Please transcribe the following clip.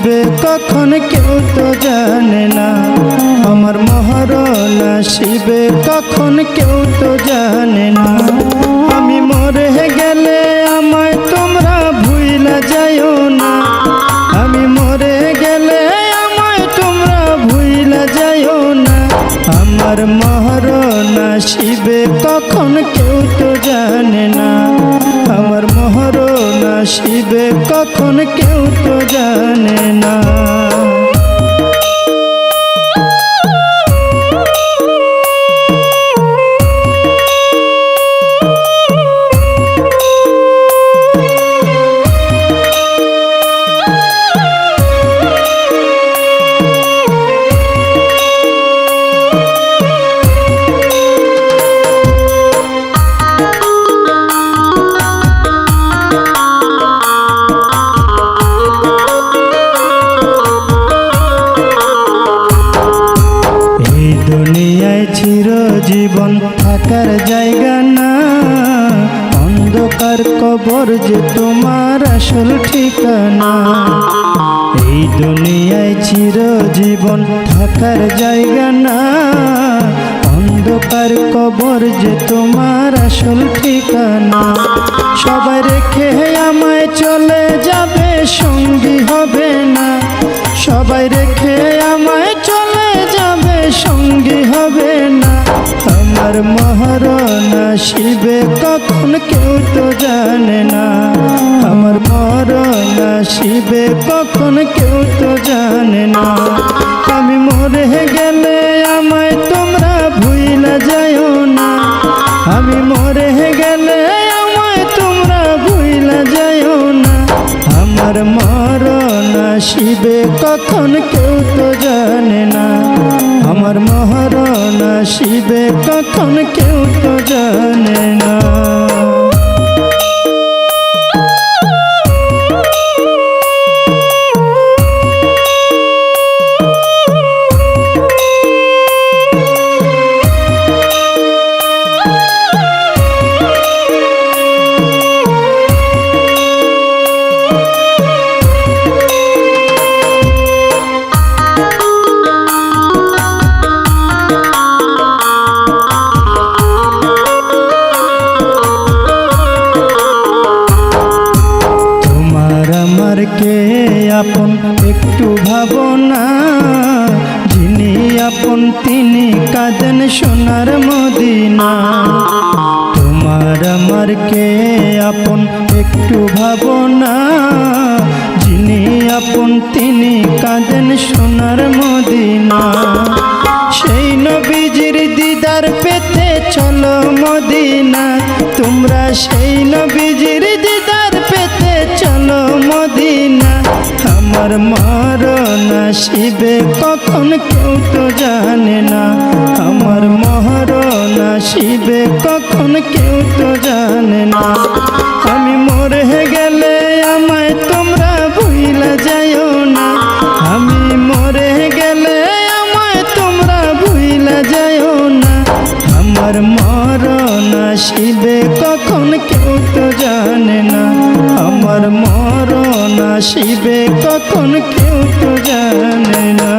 আসিবে কখন কেউ তো জানে না, আমার মরণ আসিবে কখন কেউ তো জানে না। আমি মরে গেলে আমায় তোমরা ভুইলা যাইও না, আমি মরে গেলে আমায় তোমরা ভুইলা যাইও না। আমার মরণ আসিবে কখন কেউ তো জানে না, আমার মরণ আসিবে কখন কেউ তো জানে না। দুনিয়ায় চিরজীবন থাকার জায়গা না, অন্ধকার কবর যে তোমার আসল ঠিকানা। এই দুনিয়ায় চিরজীবন থাকার জায়গা না, অন্ধকার কবর যে তোমার আসল ঠিকানা। সবাই রেখে আমায় চলে যাবে, সঙ্গী হবে না। সবাই রেখে আমায় চলে যাবে, সঙ্গী হবে না। আমার মরণ আসিবে কখন কেউ তো জানে না, আমার মরণ আসিবে কখন কেউ তো জানে না। আমি মরে গেলে আমায় তোমরা ভুইলা যাইও না, আমি মরে গেলে আমায় তোমরা ভুইলা যাইও না। আমার মরণ আসিবে কখন কেউ তো জানে না, আমার মরণ আসিবে কখন কেউ তো জানে না। কে আপন একটু ভাবনা, যিনি আপন তিনি কাঁদেন সোনার মদিনা। তোমার আমার কে আপন একটু ভাবনা, যিনি আপন তিনি কাঁদেন সোনার মদিনা। সেই নবীজির দিদার পেতে চলো মদিনা, তোমরা সেই নবীজির দিদার পেতে চলো মদিনা। আমার মরণ আসিবে কখন কেউ তো জানে না, আমার মরণ আসিবে কখন কেউ তো জানে না। আমি মরে গেলে আমায় তোমরা ভুইলা যাইও না, আমি মরে গেলে আমায় তোমরা ভুইলা যাইও না। আমার মরণ আসিবে কখন কেউ তো জানে না, আমার মরণ আসিবে কখন কেউ তো জানে না।